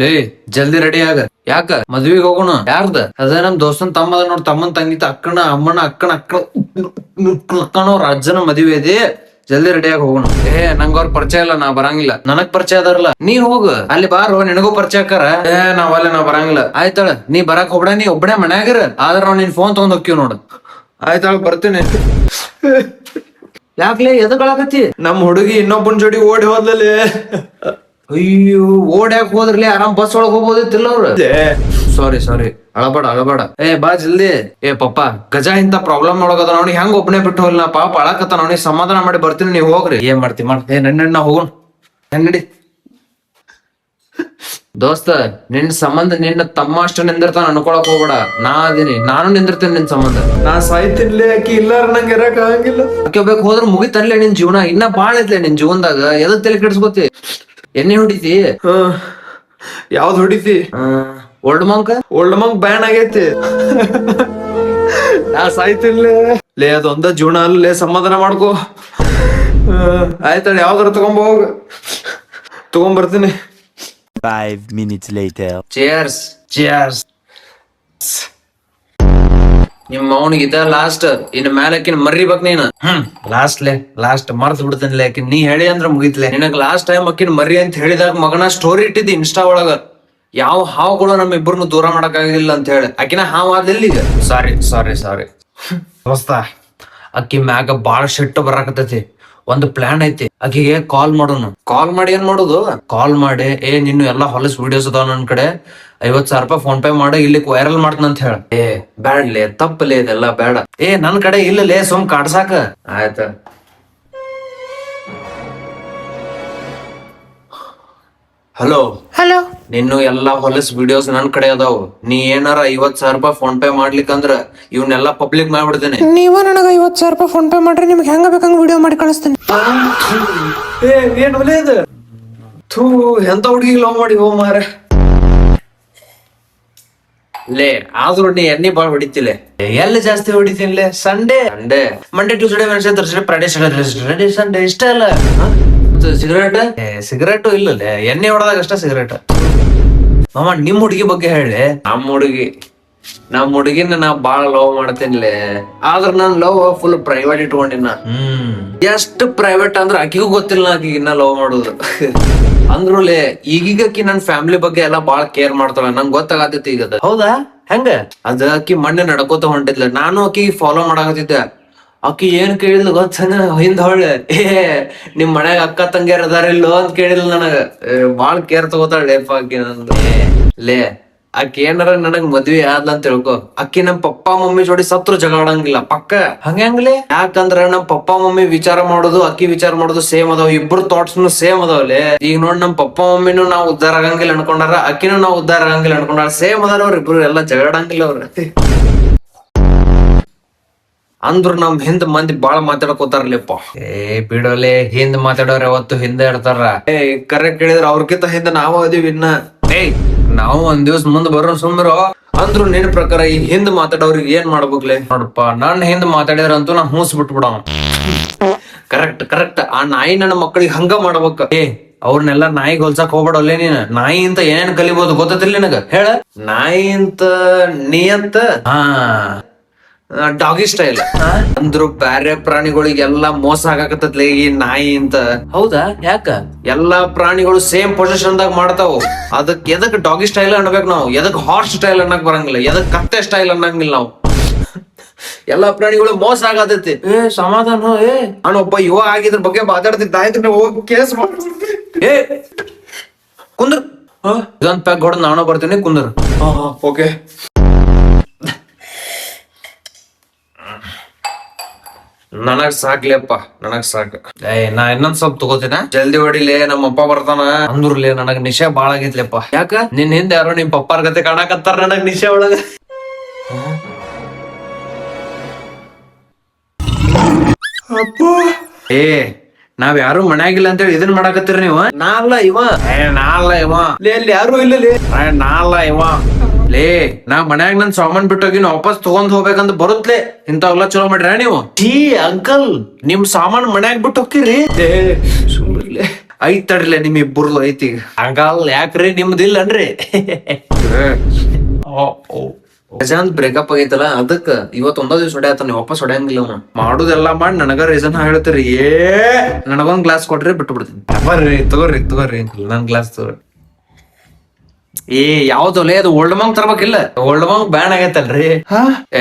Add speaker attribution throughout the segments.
Speaker 1: ಲೇ ಜಲ್ದಿ ರೆಡಿ ಆಗ. ಯಾಕ ಮದ್ವಿಗ್ ಹೋಗೋಣ? ಯಾರ್ದ? ಅದ ನಮ್ ದೋಸ್ತನ್ ತಮ್ಮ ಅದ ನೋಡ್, ತಮ್ಮನ್ ತಂಗಿತ ಅಕ್ಕನ ಅಮ್ಮನ ಅಕ್ಕನ ಅಕ್ಕನವ್ರ ಅಜ್ಜನ ಮದ್ವೆ ಇದೆ. ಜಲ್ದಿ ರೆಡಿ ಆಗಿ ಹೋಗೋಣ. ನಂಗ ಅವ್ರ ಪರಿಚಯ ಇಲ್ಲ, ನಾ ಬರಂಗಿಲ್ಲ. ನನಗ್ ಪರಿಚಯ ಅದಾರಲ್ಲ, ನೀ ಹೋಗ ಅಲ್ಲಿ ಬಾರೋ, ನಿನಗೂ ಪರಿಚಯ ಆಕಾರ. ನಾವ್ ಬರಂಗಿಲ್ಲ. ಆಯ್ತಾಳ, ನೀ ಬರಾಕ್ ಹೋಗ್ಬೇಡ, ನೀ ಒಬ್ಬನೇ ಮನ್ಯಾಗಿರ. ಆದ್ರ ನಾವ್ ನಿನ್ ಫೋನ್ ತಗೊಂಡ್ ಹೋಗ್ತೀವ್ ನೋಡು. ಆಯ್ತಾಳ, ಬರ್ತೀನಿ. ಯಾಕ್ಲೆ ಎದಗಳಾಗತ್ತಿ? ನಮ್ ಹುಡುಗಿ ಇನ್ನೊಬ್ಬನ್ ಜೋಡಿ ಓಡಿ ಹೋದ್ಲಲ್ಲಿ. ಅಯ್ಯೋ, ಓಡ್ಯಾಕ್ ಹೋದ್ರಲಿ ಆರಾಮ್ ಬಸ್ ಒಳಗ್ ಹೋಗ್ಬೋದಿತ್ತಿಲ್ಲ ಅವ್ರು. ಸಾರಿ ಅಳಬೇಡ. ಬಾ ಜಲ್ದಿ. ಪಪ್ಪ ಗಜ ಇಂತ ಪ್ರಾಬ್ಲಮ್ ಒಳಗದ, ಅವ್ನಿಗೆ ಹೆಂಗ್ ಒಬ್ಬನೇ ಬಿಟ್ಟು ಹೋಗ್ಲಿ. ನಾ ಪಾಪ ಅಳಕತ್ತ, ಅವ್ನಿಗೆ ಸಮಾಧಾನ ಮಾಡಿ ಬರ್ತೀನಿ, ನೀವ್ ಹೋಗ್ರಿ. ಏನ್ ಮಾಡ್ತಿ ನಾ ಹೋಗೋಣ. ನಡಿ ದೋಸ್ತ, ನಿನ್ ಸಂಬಂಧ ನಿನ್ನ ತಮ್ಮ ಅಷ್ಟು ನಿಂದಿರ್ತಾನ ಅನ್ಕೊಳಕ್ ಹೋಗ್ಬೇಡ. ನಾ ಅದೀನಿ, ನಾನು ನಿಂದಿರ್ತೇನೆ ನಿನ್ ಸಂಬಂಧ. ನಾ ಸಾಯ್ತಿನ್ಲಿ, ಆಕಿ ಇಲ್ಲಾರ ನಂಗೆ ಇರಕ್ ಆಗಂಗಿಲ್ಲ. ಆಕೆ ಬೇಕು ಹೋದ್ರ ಮುಗಿತನ್ಲೆ ನಿನ್ ಜೀವನ. ಇನ್ನ ಬಾಳ ಐತ್ಲೆ ನಿನ್ ಜೀವನದಾಗ. ಎದಕ್ ತಲೆ ಕೆಡ್ಸ್ಕೊತಿ? ಎಣ್ಣೆ ಹೊಡಿತಿ? ಯಾವ್ದ್ ಹೊಡಿತಿ? ಓಲ್ಡ್ ಮಂಕ್ ಬ್ಯಾನ್ ಆಗೈತಿ. ನಾ ಸಾಯ್ತಿನ್ಲೇ. ಲೇ ಅದೊಂದ ಜೀವನ ಅಲ್ಲೇ, ಸಮಾಧಾನ ಮಾಡ್ಕೋ. ಆಯ್ತಾಳ, ಯಾವ್ದಾರ ತಗೊಂಬರ್ತೀನಿ.
Speaker 2: 5 minutes later.
Speaker 1: Cheers. ನಿಮ್ಮ ಅವನಿಗಿದ ಲಾಸ್ಟ್. ಇನ್ ಮ್ಯಾಲಕಿನ ಮರ್ರಿಬೇಕ್ ನೀನು. ಲಾಸ್ಟ್ ಮರ್ತ್ ಬಿಡ್ತೇನೆ. ಆಕಿನ್ ನೀ ಹೇಳಿ ಅಂದ್ರ ಮುಗಿತ್ಲೆ. ನಿನಗ್ ಲಾಸ್ಟ್ ಟೈಮ್ ಅಕ್ಕಿನ ಮರ್ರಿ ಅಂತ ಹೇಳಿದಾಗ ಮಗನ ಸ್ಟೋರಿ ಇಟ್ಟಿದ್ದಿ ಇನ್ಸ್ಟಾ ಒಳಗ. ಯಾವ ಹಾವುಗಳು ನಮ್ ಇಬ್ಬರನ್ನು ದೂರ ಮಾಡಕ್ ಆಗಿಲ್ಲ ಅಂತ ಹೇಳಿ. ಆಕಿನ ಹಾವ್ ಆದ್ಲಿಲ್ಲ ಈಗ. ಸಾರಿ ದೋಸ್ತ, ಅಕ್ಕಿ ಮ್ಯಾಗ ಬಾಳ ಸಿಟ್ಟು ಬರಾಕತ್ತೈತಿ. ಒಂದು ಪ್ಲಾನ್ ಐತಿ. ಆಕಿಗೆ ಕಾಲ್ ಮಾಡೋನು. ಕಾಲ್ ಮಾಡಿ ಏನ್ ಮಾಡೋದು? ಕಾಲ್ ಮಾಡಿ, ನಿನ್ನು ಎಲ್ಲಾ ಹೊಲಸ್ ವಿಡಿಯೋಸ್ ಅದಾವ ನನ್ ಕಡೆ, 50,000 ರೂಪಾಯಿ ಫೋನ್ ಪೇ ಮಾಡಿ, ಇಲ್ಲಿ ವೈರಲ್ ಮಾಡ್ತನಂತ ಹೇಳ. ಬ್ಯಾಡ್ಲೆ, ತಪ್ಪಲೇ ಇದೆಲ್ಲ ಬೇಡ. ನನ್ ಕಡೆ ಇಲ್ಲಲೇ, ಸುಮ್ ಕಾಡ್ಸಾಕ. ಆಯ್ತ. ಹಲೋ, ನಿನ್ನು ಎಲ್ಲಾ ಹೊಲಸ್ ವಿಡಿಯೋಸ್ ನನ್ ಕಡೆ ಅದಾವ. ನೀ ಏನಾರ 50,000 ರೂಪಾಯಿ ಫೋನ್ ಪೇ ಮಾಡ್ಲಿಕ್ಕಂದ್ರ ಇವನ್ನೆಲ್ಲಾ ಪಬ್ಲಿಕ್ ಮಾಡ್ಬಿಡ್ತೇನೆ.
Speaker 3: ನೀವ ನನಗ 50,000 ರೂಪಾಯಿ ಫೋನ್ ಪೇ ಮಾಡ್ರಿ, ನಿಮ್ಗೆ ಹೆಂಗ ಬೇಕಂಗ ವಿಡಿಯೋ ಮಾಡಿ ಕಳಿಸ್ತೇನೆ.
Speaker 1: ಏನ್ ಒಲೇದು? ಥೂ, ಎಂತ ಹುಡುಗಿ ಲವ್ ಮಾಡಿ ಹೋ ಮಾರ. ಲೇ ಆದ್ರೂ ನೀ ಎಣ್ಣೆ ಬಾಳ್ ಹೊಡಿತಿಲೆ. ಎಲ್ಲಿ ಜಾಸ್ತಿ ಹೊಡಿತೀನಿಲೆ? Sunday Monday Tuesday Wednesday Thursday Friday Saturday Sunday ಇಷ್ಟ ಅಲ್ಲ. ಸಿಗರೇಟ್ ಇಲ್ಲಲೇ, ಎಣ್ಣೆ ಹೊಡೆದಾಗ ಅಷ್ಟ ಸಿಗರೇಟ್. ಮಾಮ, ನಿಮ್ ಹುಡುಗಿ ಬಗ್ಗೆ ಹೇಳಿ. ನಮ್ ಹುಡುಗಿನ ನಾ ಬಾಳ ಲವ್ ಮಾಡ್ತೇನಿಲೆ. ಆದ್ರ ನಾನ್ ಲವ್ ಫುಲ್ ಪ್ರೈವೇಟ್ ಇಟ್ಕೊಂಡಿನ. ಎಷ್ಟು ಪ್ರೈವೇಟ್ ಅಂದ್ರ ಆಕಿಗೂ ಗೊತ್ತಿಲ್ಲ ಆಕಿಗೆ ಇನ್ನ ಲವ್ ಮಾಡುದು. ಅಂದ್ರೂಲೆ ಈಗೀಗ ಆಕಿ ನನ್ ಫ್ಯಾಮಿಲಿ ಬಗ್ಗೆ ಎಲ್ಲಾ ಬಾಳ ಕೇರ್ ಮಾಡ್ತಾಳ. ನಂಗೆ ಗೊತ್ತಾಗತೈತಿ ಈಗ. ಹೌದಾ? ಹೆಂಗ ಅದ? ಆಕಿ ಮೊನ್ನೆ ನಡ್ಕೋತ ಹೊಂಟಿದ್ಲ, ನಾನು ಆಕಿ ಫಾಲೋ ಮಾಡಾಕತ್ತಿದ್ದೆ. ಆಕಿ ಏನ್ ಕೇಳಿದ್ಲು ಗೊತ್ತನ? ಹಿಂದ್ ಹೊಳ್ಳೆ, ನಿಮ್ ಮನ್ಯಾಗ ಅಕ್ಕ ತಂಗಿಯರ್ ಅದಾರಿಲ್ಲೋ ಅಂತ ಕೇಳಿದ್ಲು ನನಗ. ಬಾಳ್ ಕೇರ್ ತಗೋತಾಳ ಆಕಿ ನಂದು. ಲೇ ಆಕಿ ಏನಾರ ನನಗ್ ಮದ್ವಿ ಆದ್ಲ ಅಂತ ತಿಳ್ಕೊ, ಅಕ್ಕಿ ನಮ್ ಪಪ್ಪ ಮಮ್ಮಿ ಜೋಡಿ ಸತ್ರು ಜಗಾಡಂಗಿಲ್ಲ ಪಕ್ಕ. ಹಂಗಂಗ್ಲಿ? ಯಾಕಂದ್ರ ನಮ್ ಪಪ್ಪ ಮಮ್ಮಿ ವಿಚಾರ ಮಾಡೋದು ಅಕ್ಕಿ ವಿಚಾರ ಮಾಡೋದು ಸೇಮ್ ಅದಾವ. ಇಬ್ರು ಥಾಟ್ಸ್ ಸೇಮ್ ಅದಾವಲೆ. ಈಗ ನೋಡ್, ನಮ್ ಪಪ್ಪ ಮಮ್ಮಿನೂ ನಾವ್ ಉದ್ದಾರ ಆಗಂಗಿಲ್ಲ ಅನ್ಕೊಂಡಾರ, ಅಕ್ಕಿನೂ ನಾವ್ ಉದ್ದಾರ ಆಗಂಗಿಲ್ಲ ಅನ್ಕೊಂಡಾರ. ಸೇಮ್ ಅದಾರ ಅವ್ರ ಇಬ್ರು, ಎಲ್ಲಾ ಜಗಾಡಂಗಿಲ್ಲ ಅವ್ರ. ಅಂದ್ರ ನಮ್ ಹಿಂದ್ ಮಂದಿ ಬಾಳ ಮಾತಾಡ್ಕೋತಾರಲಿಪ್ಪ. ಬಿಡೋಲೆ, ಹಿಂದ್ ಮಾತಾಡೋರ್ ಯಾವತ್ತು ಹಿಂದೆ ಇರ್ತಾರ. ಕರೆಕ್ಟ್ ಹೇಳಿದ್ರ ಅವ್ರಕಿಂತ ಹಿಂದ ನಾವ್ ಅದೀವಿ ಇನ್ನ. ನಾವು ಒಂದ್ ದಿವ್ಸ ಮುಂದ್ ಬರೋ ಸುಮ್ಮಿರೋ. ಅಂದ್ರು ನಿನ್ ಪ್ರಕಾರ ಈ ಹಿಂದ್ ಮಾತಾಡೋರಿಗೆ ಏನ್ ಮಾಡ್ಬೇಕ್ಲೆ? ನೋಡಪ್ಪ, ನಾನ್ ಹಿಂದ್ ಮಾತಾಡಿದ್ರಂತೂ ನಾ ಹೂಸ್ ಬಿಟ್ಬಿಡ. ಕರೆಕ್ಟ್. ಆ ನಾಯಿ ನನ್ನ ಮಕ್ಕಳಿಗೆ ಹಂಗ ಮಾಡ್ಬೇಕ. ಅವ್ರನ್ನೆಲ್ಲ ನಾಯಿಗೆ ಹೊಲ್ಸಕ್ ಹೋಗ್ಬೇಡಲ್ಲೇ ನೀನ್. ನಾಯಿ ಅಂತ ಏನೇನ್ ಕಲಿಬಹುದು ಗೊತ್ತಿಲ್ಲ ನಿನಗ? ಹೇಳ. ನಾಯಿ ಅಂತ ನೀ ಅಂತ ಡಾಗಿ ಸ್ಟೈಲ್ ಅಂದ್ರು ಬ್ಯಾರೆ ಪ್ರಾಣಿಗಳಿಗೆಲ್ಲಾ ಮೋಸ ಆಗಾಕತ್ತದ್ಲೆ ಈ ನಾಯಿ ಅಂತ. ಹೌದಾ? ಯಾಕ? ಎಲ್ಲಾ ಪ್ರಾಣಿಗಳು ಸೇಮ್ ಪೊಸಿಷನ್ ದಾಗ ಮಾಡ್ತಾವ. ಅದಕ್ ಎದಕ್ ಡಾಗಿ ಸ್ಟೈಲ್ ಅನ್ಬೇಕು ನಾವು? ಎದಕ್ ಹಾರ್ಸ್ ಸ್ಟೈಲ್ ಅನ್ನಕ್ ಬರಂಗಿಲ್ಲ? ಎದಕ್ ಕತ್ತೆ ಸ್ಟೈಲ್ ಅನ್ನಂಗಿಲ್ಲ ನಾವು? ಎಲ್ಲಾ ಪ್ರಾಣಿಗಳು ಮೋಸ ಆಗತೈತಿ. ಸಮಾಧಾನ. ನಾನೊಬ್ಬ ಯುವ ಆಗಿದ್ರ ಬಗ್ಗೆ ಮಾತಾಡ್ತಿದ್ದ. ಆಯ್ತು, ಹೋಗಿ ಕೇಸ್ ಮಾಡ್ತೀನಿ. ಕುಂದ್ರ, ಇದೊಂದ್ ಪ್ಯಾಕ್ ಹೊಡೆದ್ ನಾನು ಬರ್ತೀನಿ. ಕುಂದ್ರ. ಓಕೆ. ನನಗ್ ಸಾಕ್ಲೇಪ್ಪ, ನನಗ್ ಸಾಕ್. ನಾ ಇನ್ನೊಂದ್ ಸ್ವಲ್ಪ ತಗೋತೀನ. ಜಲ್ದಿ ಹೊಡಿಲೆ, ನಮ್ಮ ಅಪ್ಪ ಬರ್ತಾನ. ಅಂದ್ರಲೇ ನನಗ್ ನಿಶೆ ಬಾಳ ಆಗೈತ್ಲೆಪ್ಪ. ಯಾಕ? ನಿನ್ ಹಿಂದೆ ಯಾರೋ ನಿಮ್ ಪಪ್ಪಾರ್ ಗತೆ ಕಾಣಕತ್ತಾರ ನನಗ್ ನಿಶೆ ಒಳಗ. ನಾವ್ ಯಾರು ಮನ್ಯಾಗಿಲ್ಲ ಅಂತೇಳಿ ಇದನ್ ಮಾಡಾಕತ್ತೀರಿ ನೀವು? ನಾ ಅಲ್ಲ ಇವ. ಅಲ್ಲಿ ಯಾರು ಇಲ್ಲ. ನಾ ಅಲ್ಲ ಇವ. ಲೇ ನಾ ಮನ್ಯಾಗ ನನ್ ಸಾಮಾನ್ ಬಿಟ್ಟೋಗಿ ವಾಪಸ್ ತಗೊಂಡ್ ಹೋಗ್ಬೇಕಂತ ಬರುತ್ತಲೇ. ಇಂಥವೆಲ್ಲ ಚಲೋ ಮಾಡ್ರ ನೀವು? ಅಂಕಲ್, ನಿಮ್ ಸಾಮಾನ್ ಮನ್ಯಾಗ ಬಿಟ್ಟು ಹೋಗ್ತೀರಿ? ಸುಮ್ನೆ ಐತ್ ತಡ್ರಿಲೆ ನಿಮ್ ಇಬ್ಬರದು ಐತಿ ಹಂಗಲ್ ಯಾಕ್ರಿ ನಿಮ್ದಿಲ್ಲನ್ರಿ ಪ್ರಜಾಂತ್ ಬ್ರೇಕಪ್ ಆಗೈತಲ್ಲ ಅದಕ್ಕ ಇವತ್ ಒಂದ ದಿವ್ಸ ಹೊಡ್ಯಾತಾನ ವಾಪಸ್ ಹೊಡ್ಯಂಗಿಲ್ಲ ಅವ್ನ ಮಾಡುದೆಲ್ಲಾ ಮಾಡಿ ನನಗ ರೀಸನ್ ಹೇಳ್ತೀರಿ ನನಗೊಂದ್ ಗ್ಲಾಸ್ ಕೊಟ್ರಿ ಬಿಟ್ಟು ಬಿಡ್ತೀನಿ ಬರ್ರಿ ತಗೋರಿ ನನ್ ಗ್ಲಾಸ್ ತಗೋರಿ ಯಾವ್ದೊಲೆ ಅದು ಓಲ್ಡ್ ಮಂಗ್ ತರ್ಬೇಕಿಲ್ಲ ಓಲ್ಡ್ ಮಂಗ್ ಬ್ಯಾನ್ ಆಗೈತಲ್ರಿ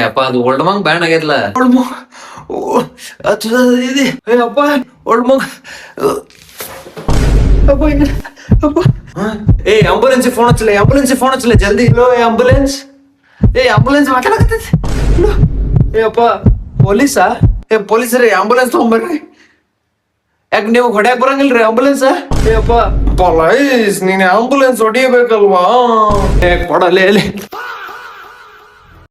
Speaker 1: ಅಪ್ಪ ಅದು ಓಲ್ಡ್ ಮಂಗ್ ಬ್ಯಾನ್ ಆಗೈತಲ್ಲ ಓಲ್ಡ್ ಮಂಗ್ ಅಪ್ಪ ಓಲ್ಡ್ ಮಂಗ್ ಆಂಬುಲೆನ್ಸ್ ಫೋನ್ ಹಚ್ಚಲ ಜಲ್ದಿ ಆಂಬುಲೆನ್ಸ್ ಆಂಬುಲೆನ್ಸ್ ಮಾತಾಡಕತ್ತೈತಿ ಅಪ್ಪ ಪೊಲೀಸಾ ಪೊಲೀಸರಿ ಆಂಬುಲೆನ್ಸ್ ತಗೊಂಬರ್ರಿ ಯಾಕೆ ನೀವು ಹೊಡ್ಯಾಕ್ ಬರಂಗಿಲ್ರಿ ಆಂಬುಲೆನ್ಸ್ ಅಪ್ಪ ಪೊಲೀಸ್ ನೀನ್ ಆಂಬುಲೆನ್ಸ್ ಹೊಡಿಯಬೇಕಲ್ವಾ ಕೊಡಲೇ